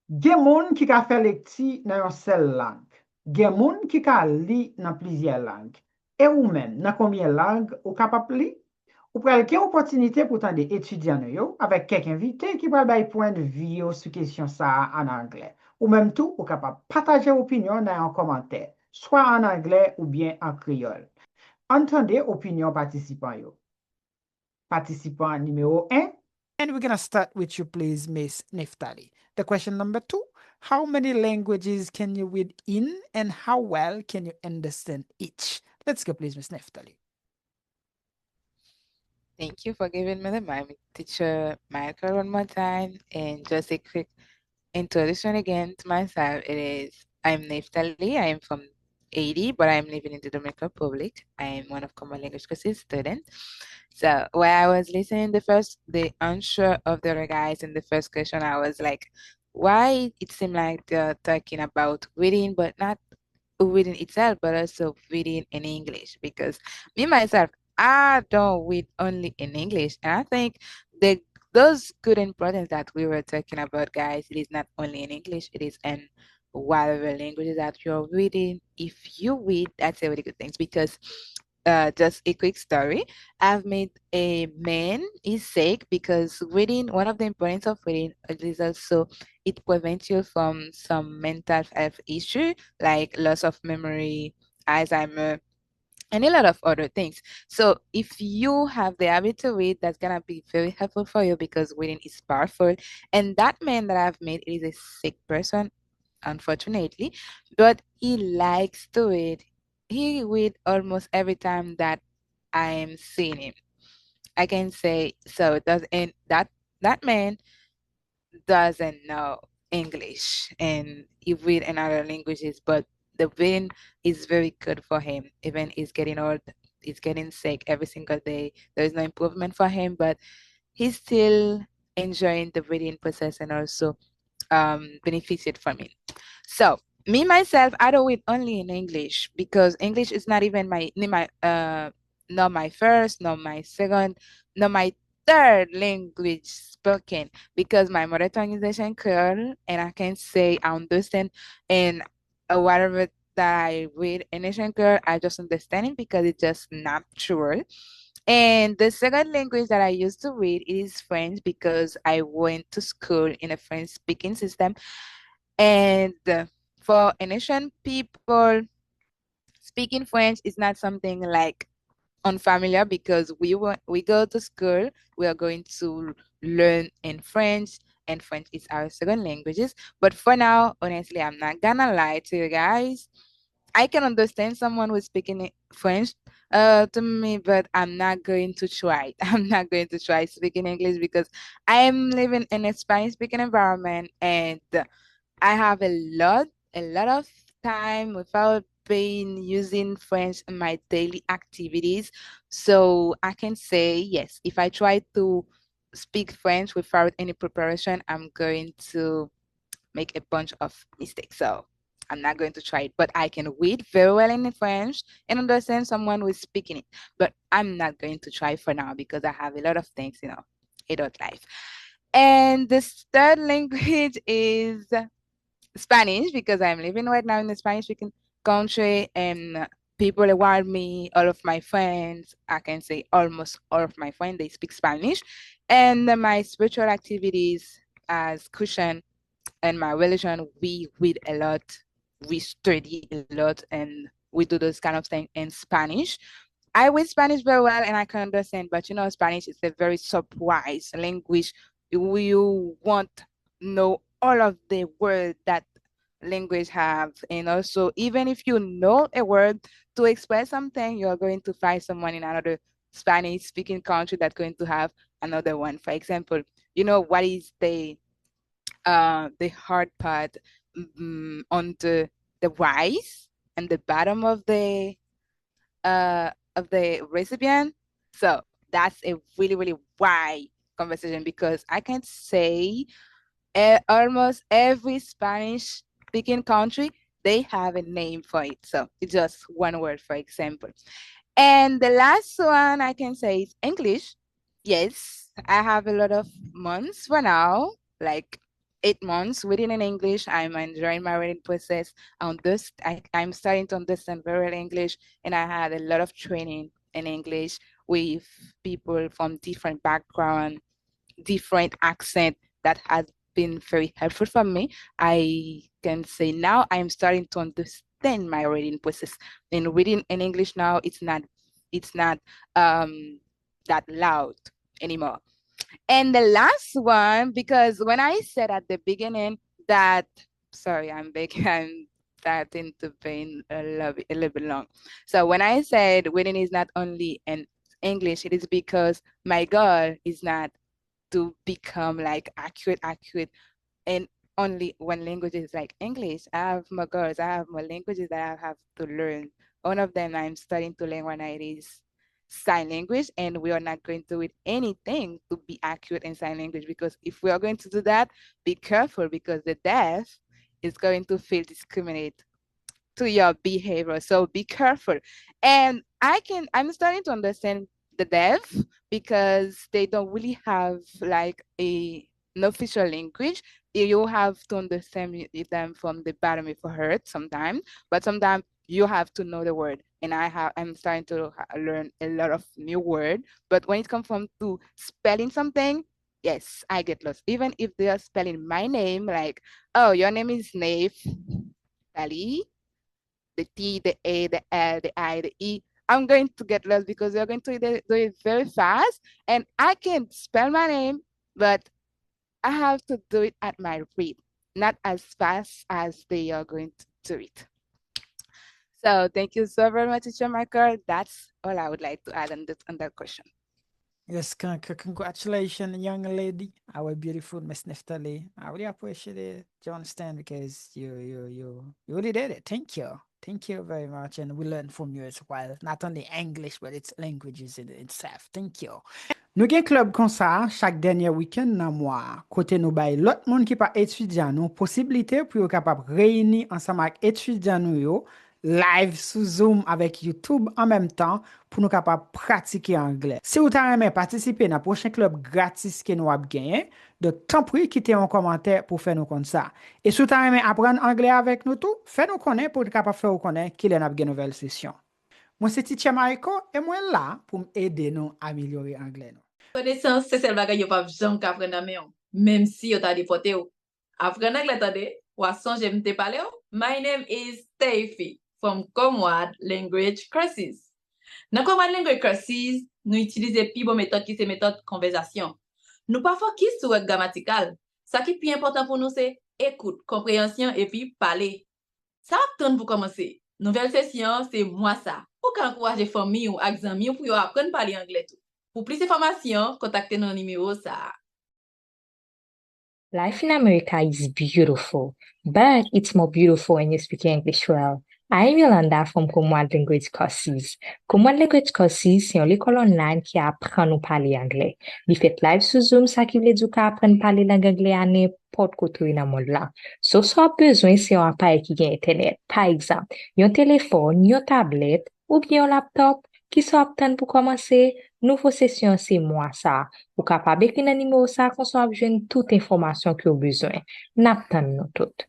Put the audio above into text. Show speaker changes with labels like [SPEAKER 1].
[SPEAKER 1] Gen moun ki ka fè lekti nan yon sel lang. Gen moun ki ka li nan plizye lang. E ou men, nan koumye lang ou kapap li? Ou pral gen opotinite pou tan de etudyan yo avèk kek invite ki pral bay poin de vi yo sou kesyon sa an anglè. Ou menm tou, ou kapap pataje opinyon nan yon komante, swa an anglè ou bien an kriol. Entende opinyon patisipan yo. Patisipan numéro 1. And we're going to start with you, please, Miss Neftali. The question number 2, how many languages can you read in and how well can you understand each? Let's go, please, Miss Neftali.
[SPEAKER 2] Thank you for giving me the mic, teacher Michael, one more time. And just a quick introduction again to myself. I'm Neftali. I am from Haiti, but I'm living in the Dominican Republic. I am one of Common Language courses student. So while I was listening the answer of the other guys in the first question, I was like, why it seemed like they're talking about reading, but not reading itself, but also reading in English. Because me myself, I don't read only in English, and I think the those good importance that we were talking about, guys, it is not only in English, it is in whatever languages that you're reading. If you read, that's a really good thing because just a quick story. I've made a man is sick because reading, one of the importance of reading is also it prevents you from some mental health issue like loss of memory, Alzheimer, and a lot of other things. So if you have the habit to read, that's gonna be very helpful for you because reading is powerful. And that man that I've made is a sick person, unfortunately, but he likes to read. He read almost every time that I am seeing him. I can say so. Does and that man doesn't know English and he read in other languages, but the reading is very good for him. Even he's getting old, he's getting sick every single day. There is no improvement for him, but he's still enjoying the reading process and also benefited from it. So me myself, I do it only in English because English is not even not my first, not my second, not my third language spoken because my mother tongue is Asian Creole and I can say I understand and whatever that I read in Asian Creole, I just understand it because it's just natural. And the second language that I used to read is French because I went to school in a French speaking system. And for an Asian people, speaking French is not something like unfamiliar because we go to school, we are going to learn in French, and French is our second languages. But for now, honestly, I'm not gonna lie to you guys. I can understand someone who's speaking French to me, but I'm not going to try. I'm not going to try speaking English because I'm living in a Spanish speaking environment and I have a lot of time without being using French in my daily activities. So I can say yes, if I try to speak French without any preparation, I'm going to make a bunch of mistakes. So I'm not going to try it, but I can read very well in French and understand someone who is speaking it. But I'm not going to try for now because I have a lot of things, adult life. And the third language is Spanish because I'm living right now in the Spanish speaking country and people around me, all of my friends, I can say almost all of my friends, they speak Spanish. And my spiritual activities as Christian and my religion, we read a lot, we study a lot, and we do those kind of things in Spanish. I read Spanish very well and I can understand, but Spanish is a very surprise language. You won't know all of the words that language have. And also, even if you know a word to express something, you're going to find someone in another Spanish speaking country that's going to have another one. For example, what is the hard part on the rice and the bottom of the recipient. So that's a really, really wide conversation because I can say almost every Spanish speaking country, they have a name for it. So it's just one word, for example. And the last one I can say is English. Yes, I have a lot of months for now, like 8 months reading in English. I'm enjoying my reading process. I'm starting to understand very well English, and I had a lot of training in English with people from different background, different accent that has been very helpful for me. I can say now I'm starting to understand my reading process. In reading in English now, it's not that loud anymore. And the last one, because when I said at the beginning that, sorry, I'm big, I'm starting to pain a little bit long. So when I said reading is not only in English, it is because my goal is not to become like accurate in only one language is like English. I have more goals. I have more languages that I have to learn. One of them I'm starting to learn when it is sign language, and we are not going to do anything to be accurate in sign language, because if we are going to do that, be careful, because the deaf is going to feel discriminated to your behavior. So be careful. And I'm starting to understand the deaf, because they don't really have like an official language. You have to understand them from the bottom of your heart sometimes, but sometimes you have to know the word. And I'm starting to learn a lot of new word. But when it comes from to spelling something, yes, I get lost. Even if they are spelling my name, like, oh, your name is Nave Ali, the T, the A, the L, the I, the E. I'm going to get lost because they're going to do it very fast, and I can spell my name, but I have to do it at my rate, not as fast as they are going to do it. So thank you so very much, Teacher Michael. That's all I would like to add on that question.
[SPEAKER 1] Yes, congratulations, young lady, our beautiful Miss Neftali. I really appreciate it. Do you understand? Because you really did it. Thank you. Thank you very much. And we learn from you as well. Not only English, but it's languages in itself. Thank you. Nou gen klub kon sa, chak denye week-end nan mwa, kote nou bay lot moun ki pa etudyan nou, posibilite pou yo kapap reyni ansama ak etudyan nou yo, live sou Zoom avec YouTube en même temps pour nous capable pratiquer anglais. Si vous avez participer dans le prochain club gratis que nous avons gagné, donc tant pis quittez un commentaire pour faire nous comme ça. Et si vous avez apprendre anglais avec nous tout, faites-nous connaître pour être capable de faire connaître qu'il y a une nouvelle session. Moi c'est Teacher Mariko et moi là pour aider nous à améliorer l'anglais.
[SPEAKER 3] Connaissance, c'est celle bagay yo pa jamais apprendre dans men, même si yo ta déporté ou. Apprendre anglais tande, ou a sonje mte pale ou. My name is Steffi from Comrade Language Courses. Dans Comrade Language Courses, nous utilisons pi bon méthode qui c'est méthode conversation. Nous pas focus sur grammatical. Ça qui est plus important pour nous c'est écoute, compréhension et puis parler. Ça attend pour commencer. Nouvelle session, c'est moi ça. Pour encourager famille ou amis pour apprendre à parler anglais tout. Pour plus d'informations, contactez nos numéros ça.
[SPEAKER 4] Life in America is beautiful, but it's more beautiful when you speak English well. I'm Yolanda from Comrade Language Courses. Comrade Language Courses, c'est une école online qui apprend nous parler anglais. Il fait live sur Zoom, ça qui veut dire qu'on apprend à parler langue anglais à n'importe côté dans le monde là. So, soit besoin, c'est un appareil qui a Internet. Par exemple, un téléphone, une tablette ou bien un laptop qui sont aptes pour commencer. Nouveau session, c'est moi ça. Ou capable d'écrire un numéro ça, qu'on soit besoin de toute information que vous avez besoin. N'attendons nous toutes.